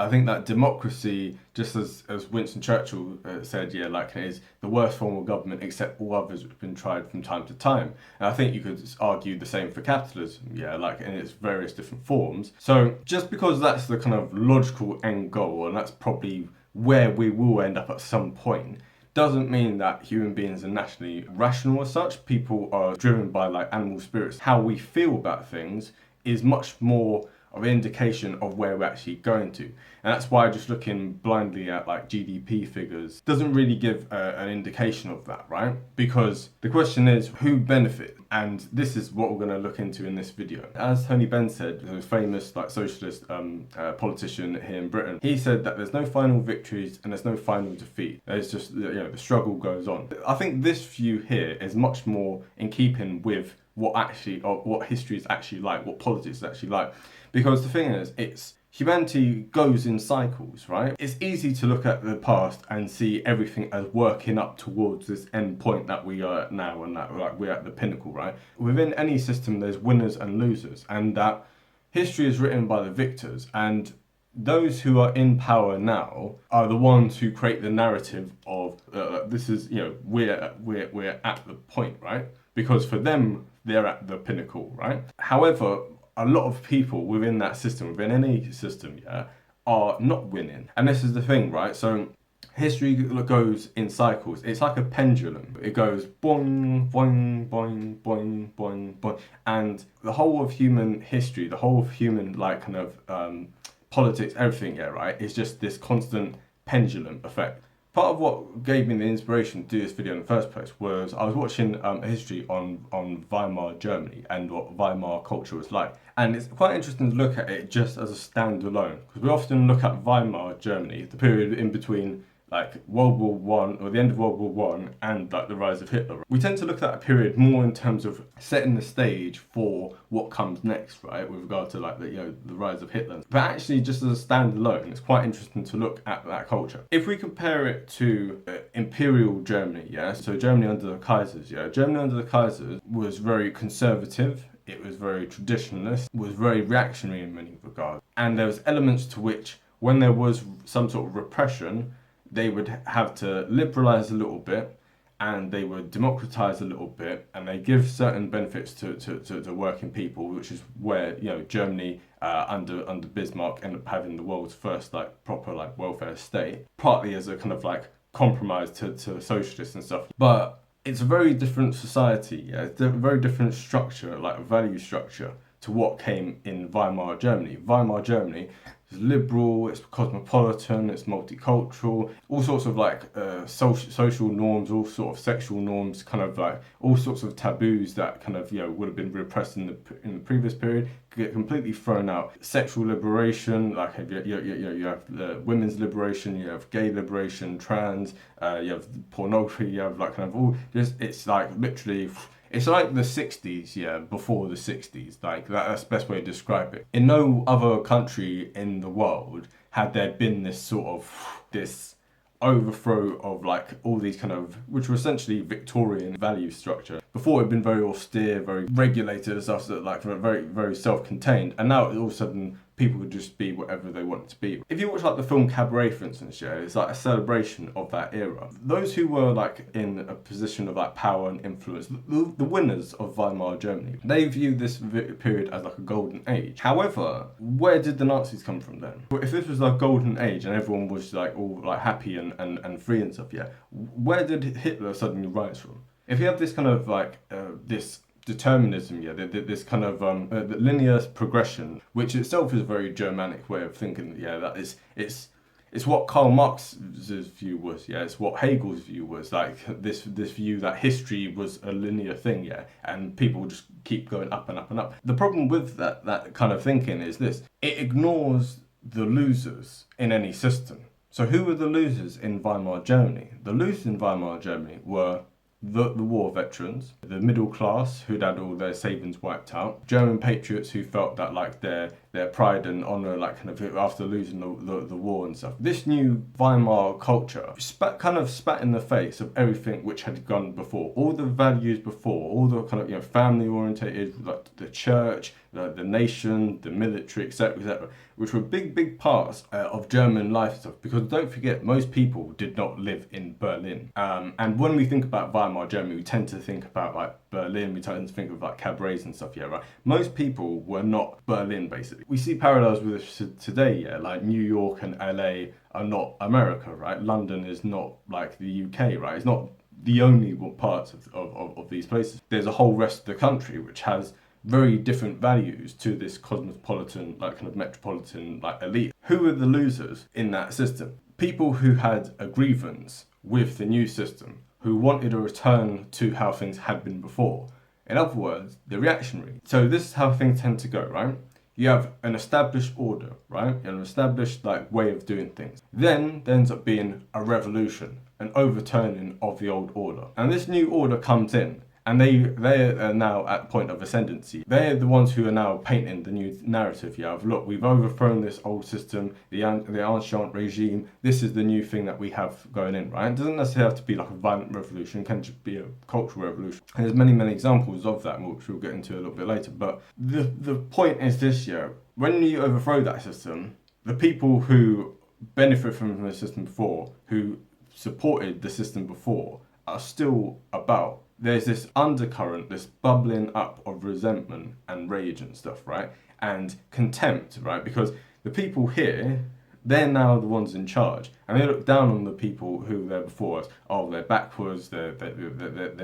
I think that democracy, just as Winston Churchill said, yeah, like it is the worst form of government except all others which have been tried from time to time. And I think you could argue the same for capitalism, yeah, like in its various different forms. So just because that's the kind of logical end goal, and that's probably where we will end up at some point, doesn't mean that human beings are naturally rational as such. People are driven by like animal spirits. How we feel about things is much more of an indication of where we're actually going to. And that's why just looking blindly at like GDP figures doesn't really give an indication of that, right? Because the question is who benefits? And this is what we're going to look into in this video. As Tony Benn said, the famous like socialist politician here in Britain, he said that there's no final victories and there's no final defeat. There's just, you know, the struggle goes on. I think this view here is much more in keeping with what history is actually like, what politics is actually like. Because the thing is, humanity goes in cycles, right? It's easy to look at the past and see everything as working up towards this end point that we are at now, and that like we're at the pinnacle, right? Within any system, there's winners and losers, and that history is written by the victors, and those who are in power now are the ones who create the narrative of this is, you know, we're at the point, right? Because for them, they're at the pinnacle, right? However, a lot of people within that system, within any system, yeah, are not winning. And this is the thing, right? So history goes in cycles. It's like a pendulum. It goes boing, boing, boing, boing, boing, boing. And the whole of human history, the whole of human like kind of politics, everything, yeah, right, is just this constant pendulum effect. Part of what gave me the inspiration to do this video in the first place was I was watching a history on Weimar Germany and what Weimar culture was like. And it's quite interesting to look at it just as a standalone, because we often look at Weimar Germany, the period in between like World War One or the end of World War One and like the rise of Hitler. We tend to look at that period more in terms of setting the stage for what comes next, right? With regard to like the rise of Hitler. But actually, just as a standalone, it's quite interesting to look at that culture. If we compare it to Imperial Germany, yeah, so Germany under the Kaisers, yeah, Germany under the Kaisers was very conservative. It was very traditionalist, was very reactionary in many regards. And there was elements to which, when there was some sort of repression, they would have to liberalize a little bit, and they would democratize a little bit, and they give certain benefits to working people, which is where, you know, Germany under Bismarck ended up having the world's first like proper like welfare state, partly as a kind of like compromise to socialists and stuff. But it's a very different society, yeah, it's a very different structure, like a value structure, to what came in Weimar Germany. Weimar Germany is liberal, it's cosmopolitan, it's multicultural, all sorts of like social norms, all sort of sexual norms, kind of like all sorts of taboos that kind of, you know, would have been repressed in the previous period, get completely thrown out. Sexual liberation, like you have the women's liberation, you have gay liberation, trans, you have pornography, you have like kind of all just, it's like literally. It's like the 60s, yeah, before the 60s. Like that's the best way to describe it. In no other country in the world had there been this sort of this overthrow of like all these kind of, which were essentially Victorian value structure. Before it had been very austere, very regulated and stuff, that like very, very self-contained. And now all of a sudden people could just be whatever they wanted to be. If you watch like the film Cabaret, for instance, yeah, it's like a celebration of that era. Those who were like in a position of like power and influence, the winners of Weimar Germany, they view this period as like a golden age. However, where did the Nazis come from then? If this was like golden age and everyone was like all like happy and free and stuff, yeah, where did Hitler suddenly rise from? If you have this kind of like this determinism, yeah, this kind of linear progression, which itself is a very Germanic way of thinking, yeah, that is, it's what Karl Marx's view was, yeah, it's what Hegel's view was, like this view that history was a linear thing, yeah, and people just keep going up and up and up. The problem with that kind of thinking is this: it ignores the losers in any system. So who were the losers in Weimar Germany? The losers in Weimar Germany were the war veterans, the middle class who'd had all their savings wiped out, German patriots who felt that like their their pride and honor, like kind of after losing the war and stuff. This new Weimar culture kind of spat in the face of everything which had gone before, all the values before, all the kind of family orientated, like the church, the nation, the military, etc., which were big parts of German life stuff. Because don't forget, most people did not live in Berlin. And when we think about Weimar Germany, we tend to think about like Berlin, we tend to think of like cabarets and stuff, right? Most people were not Berlin, basically. We see parallels with this today, like New York and LA are not America, right? London is not like the UK, right? It's not the only parts of these places. There's a whole rest of the country which has very different values to this cosmopolitan, like kind of metropolitan, like elite. Who were the losers in that system? People who had a grievance with the new system, who wanted a return to how things had been before. In other words, the reactionary. So this is how things tend to go, right? You have an established order, right? An established like way of doing things. Then there ends up being a revolution, an overturning of the old order. And this new order comes in, and they are now at the point of ascendancy. They're the ones who are now painting the new narrative. Yeah, of look, we've overthrown this old system, the ancient regime. This is the new thing that we have going in, right? It doesn't necessarily have to be like a violent revolution. It can just be a cultural revolution. And there's many examples of that, which we'll get into a little bit later. But the point is this, yeah, when you overthrow that system, the people who benefit from the system before, who supported the system before, are still about. There's this undercurrent, this bubbling up of resentment and rage and stuff, right? And contempt, right? Because the people here, they're now the ones in charge, and they look down on the people who were there before us. Oh, they're backwards, they're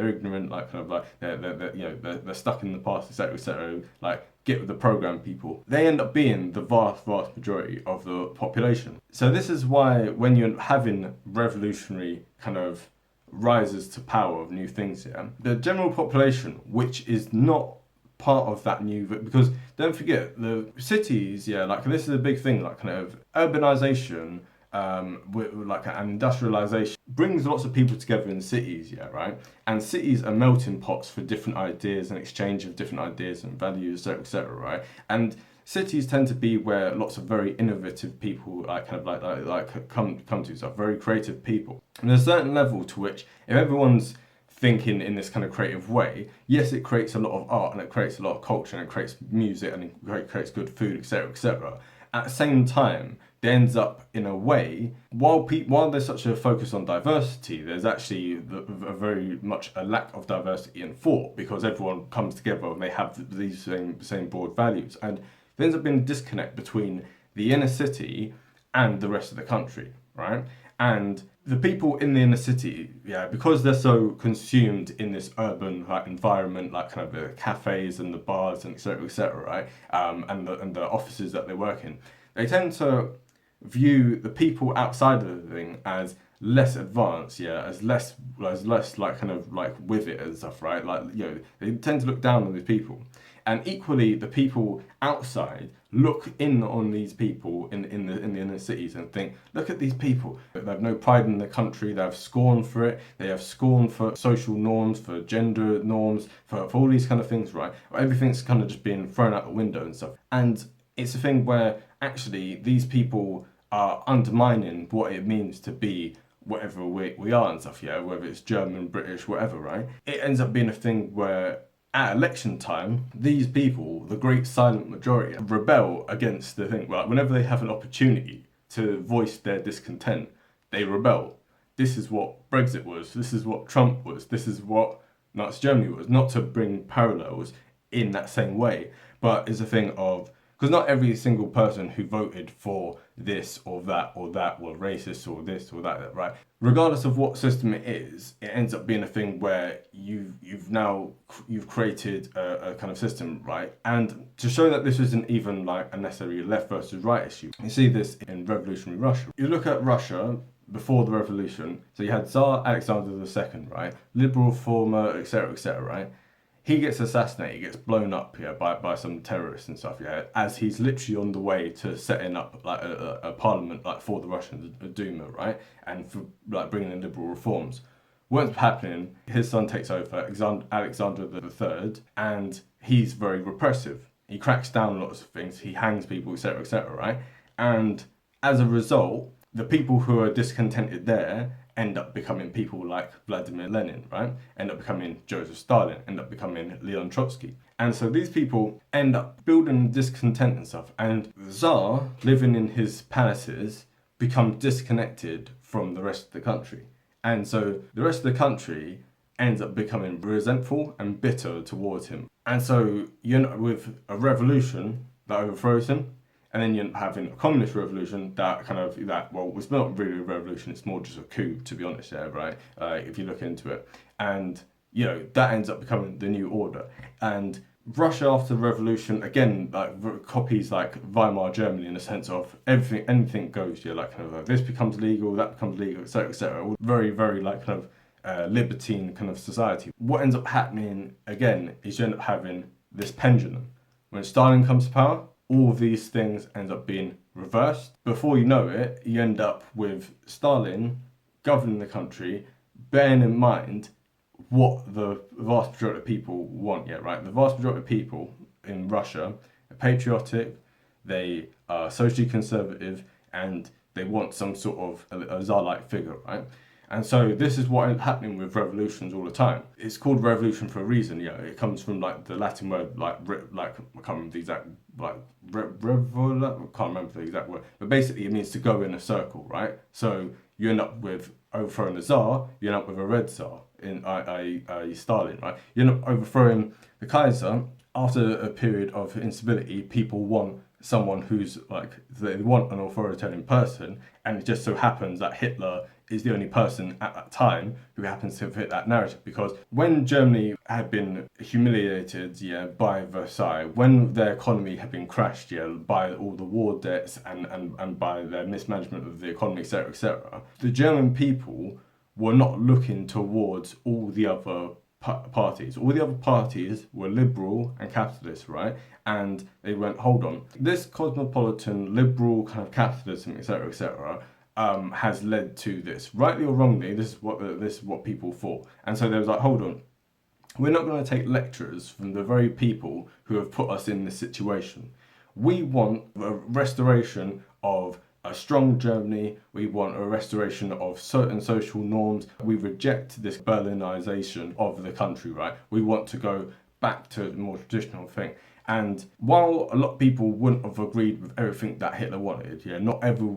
ignorant, like kind of like they're stuck in the past, etc. Like, get with the program, people. They end up being the vast majority of the population. So this is why when you're having revolutionary kind of rises to power of new things here, the general population, which is not part of that new, because don't forget the cities, like this is a big thing, like kind of urbanization, with like an industrialization brings lots of people together in cities, right? And cities are melting pots for different ideas and exchange of different ideas and values, etc., right? And cities tend to be where lots of very innovative people come to, so very creative people. And there's a certain level to which, if everyone's thinking in this kind of creative way, yes, it creates a lot of art and it creates a lot of culture and it creates music and it creates good food, etc. At the same time, there ends up in a way, while there's such a focus on diversity, there's actually a very much a lack of diversity in thought, because everyone comes together and they have these same broad values, and there ends up being a disconnect between the inner city and the rest of the country, right? And the people in the inner city, because they're so consumed in this urban environment, like kind of the cafes and the bars and etc., right? And the offices that they work in, they tend to view the people outside of the thing as less advanced, as less like kind of like with it and stuff, right? Like, they tend to look down on these people. And equally, the people outside look in on these people in the inner cities and think, look at these people. They have no pride in the country. They have scorn for it. They have scorn for social norms, for gender norms, for all these kind of things, right? Everything's kind of just being thrown out the window and stuff. And it's a thing where actually these people are undermining what it means to be whatever we are and stuff, whether it's German, British, whatever, right? It ends up being a thing where at election time, these people, the great silent majority, rebel against the thing. Right? Whenever they have an opportunity to voice their discontent, they rebel. This is what Brexit was. This is what Trump was. This is what Nazi Germany was. Not to bring parallels in that same way, but it's a thing of, because not every single person who voted for this or that were racist or this or that, right? Regardless of what system it is, it ends up being a thing where you've created a kind of system, right? And to show that this isn't even like a necessarily left versus right issue, you see this in revolutionary Russia. You look at Russia before the revolution, so you had Tsar Alexander II, right? Liberal reformer, etc., right? He gets assassinated, he gets blown up by some terrorists and stuff, as he's literally on the way to setting up like a parliament like for the Russian Duma, right? And for like bringing in liberal reforms. What's happening, his son takes over, Alexander III, and he's very repressive. he cracks down on lots of things, he hangs people, etc., right? And as a result, the people who are discontented there end up becoming people like Vladimir Lenin, right? End up becoming Joseph Stalin, end up becoming Leon Trotsky. And so these people end up building discontent and stuff. And the Tsar, living in his palaces, become disconnected from the rest of the country. And so the rest of the country ends up becoming resentful and bitter towards him. And so you end up with a revolution that overthrows him, and then you end up having a communist revolution that well, it's not really a revolution, it's more just a coup, to be honest, yeah, right? If you look into it. And, that ends up becoming the new order. And Russia after the revolution, again, copies Weimar Germany in the sense of anything goes, this becomes legal, that becomes legal, etc. Very, very libertine kind of society. What ends up happening again is you end up having this pendulum. When Stalin comes to power, all of these things end up being reversed. Before you know it, you end up with Stalin governing the country, bearing in mind what the vast majority of people want, right? The vast majority of people in Russia are patriotic, they are socially conservative, and they want some sort of a Tsar-like figure, right? And so this is what is happening with revolutions all the time. It's called revolution for a reason. It comes from the Latin word I can't remember the exact I can't remember the exact word, but basically it means to go in a circle, right? So you end up with overthrowing the Tsar, you end up with a red Tsar in Stalin, right? You end up overthrowing the Kaiser. After a period of instability, people want someone who's they want an authoritarian person, and it just so happens that Hitler is the only person at that time who happens to fit that narrative. Because when Germany had been humiliated, by Versailles, when their economy had been crashed, by all the war debts and by their mismanagement of the economy, etc., the German people were not looking towards all the other parties. All the other parties were liberal and capitalist, right? And they went, hold on, this cosmopolitan liberal kind of capitalism, etc., has led to this. Rightly or wrongly, this is what people thought. And so they was like, hold on, we're not going to take lectures from the very people who have put us in this situation. We want a restoration of a strong Germany. We want a restoration of certain social norms. We reject this Berlinization of the country, right? We want to go back to a more traditional thing. And while a lot of people wouldn't have agreed with everything that Hitler wanted, not every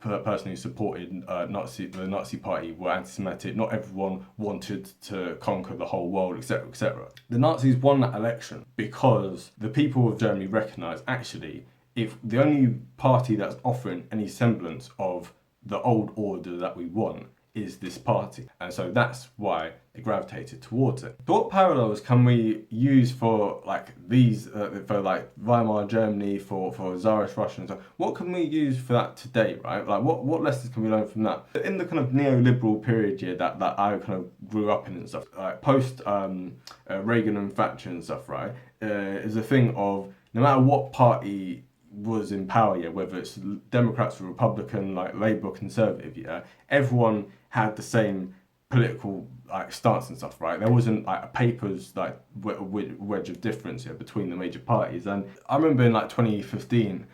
person who supported the Nazi party were anti-Semitic. Not everyone wanted to conquer the whole world, etc., etc. The Nazis won that election because the people of Germany recognised, actually, if the only party that's offering any semblance of the old order that we want is this party. And so that's why they gravitated towards it. But what parallels can we use for these, for Weimar Germany, for Tsarist Russia and so what can we use for that today, right? What lessons can we learn from that? In the kind of neoliberal period that I kind of grew up in and stuff, post Reagan and Thatcher and stuff, right, is a thing of no matter what party was in power, whether it's Democrats or Republican, Labour, Conservative, everyone had the same political stance and stuff, right? There wasn't a papers wedge of difference between the major parties. And I remember in 2015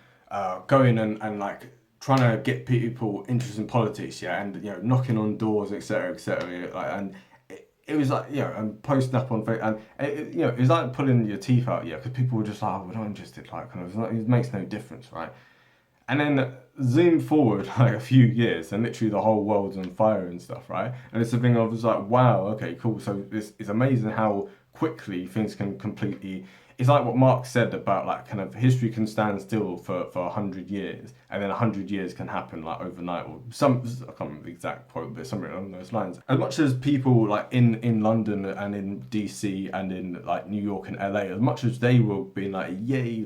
going and trying to get people interested in politics, and knocking on doors, etc., and it was and posting up on Facebook, and it was like pulling your teeth out, because people were just we're not interested, it makes no difference, right? And then zoom forward a few years, and literally the whole world's on fire and stuff, right? And it's a thing of wow, okay, cool. So it's amazing how quickly things can completely. It's like what Marx said about kind of history can stand still for 100 years, and then 100 years can happen overnight, or I can't remember the exact quote, but something along those lines. As much as people in London and in DC and in New York and LA, as much as they will be yay,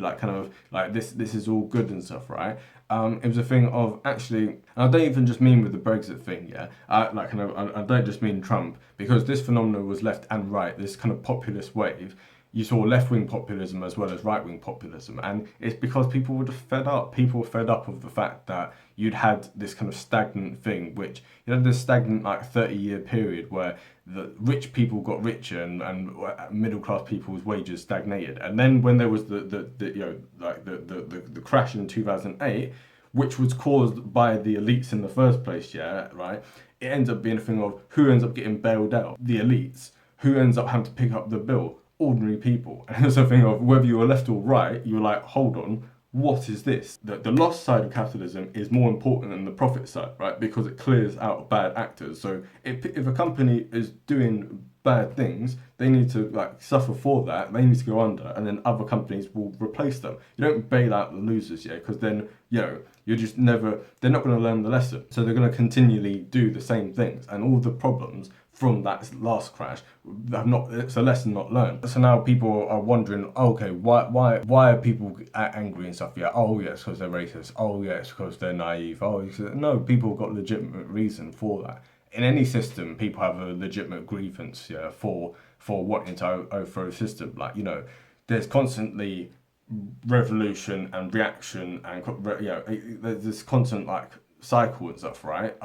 this is all good and stuff, right? It was a thing of actually, and I don't even just mean with the Brexit thing, I don't just mean Trump, because this phenomenon was left and right, this kind of populist wave. you saw left-wing populism as well as right-wing populism, and it's because people were just fed up. People were fed up of the fact that you'd had this kind of stagnant thing, which you had this stagnant like 30-year period where the rich people got richer and middle-class people's wages stagnated, and then when there was the crash in 2008, which was caused by the elites in the first place, yeah, right? It ends up being a thing of who ends up getting bailed out? The elites. Who ends up having to pick up the bill? Ordinary people. And it's a thing of whether you're left or right, you're like, hold on, what is this? The loss side of capitalism is more important than the profit side, right? Because it clears out bad actors. So if a company is doing bad things, they need to like suffer for that. They need to go under, and then other companies will replace them. You don't bail out the losers, yeah, because then you're just never. They're not going to learn the lesson, so they're going to continually do the same things, and all the problems from that last crash have not. It's a lesson not learned. So now people are wondering, okay, why are people angry and stuff? Yeah, oh yeah, it's because they're racist. Oh yeah, it's because they're naive. Oh no, people have got legitimate reason for that. In any system, people have a legitimate grievance, yeah, for wanting to overthrow the system. Like, there's constantly revolution and reaction, and there's this constant like cycle and stuff, right?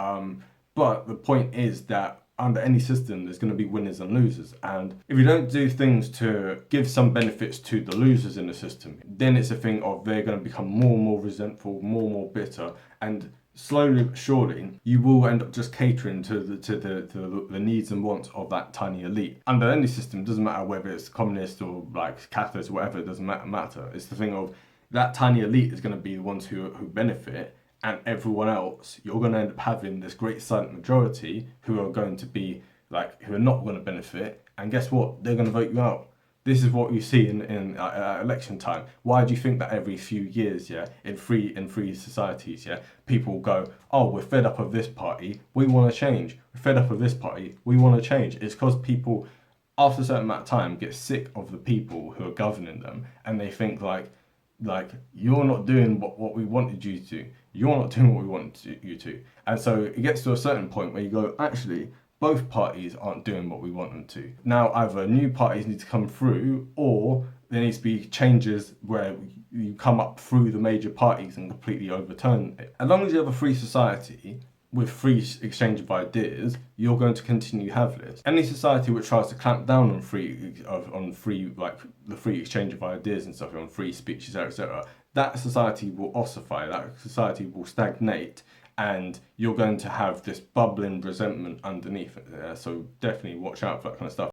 But the point is that under any system, there's going to be winners and losers, and if you don't do things to give some benefits to the losers in the system, then it's a thing of they're going to become more and more resentful, more and more bitter, and slowly but surely, you will end up just catering to the needs and wants of that tiny elite. Under any system, doesn't matter whether it's communist or like capitalist or whatever, it doesn't matter. It's the thing of that tiny elite is going to be the ones who benefit, and everyone else, you're going to end up having this great silent majority who are going to be like, who are not going to benefit, and guess what? They're going to vote you out. This is what you see in election time. Why do you think that every few years, yeah, in free societies, yeah, people go, oh, we're fed up of this party, we want to change. We're fed up of this party, we want to change. It's because people, after a certain amount of time, get sick of the people who are governing them, and they think like you're not doing what we wanted you to. You're not doing what we wanted you to. And so it gets to a certain point where you go, actually, both parties aren't doing what we want them to. Now, either new parties need to come through, or there needs to be changes where you come up through the major parties and completely overturn it. As long as you have a free society with free exchange of ideas, you're going to continue to have this. Any society which tries to clamp down on the free exchange of ideas and stuff, on free speech, etc., that society will ossify, that society will stagnate, and you're going to have this bubbling resentment underneath it. So definitely watch out for that kind of stuff.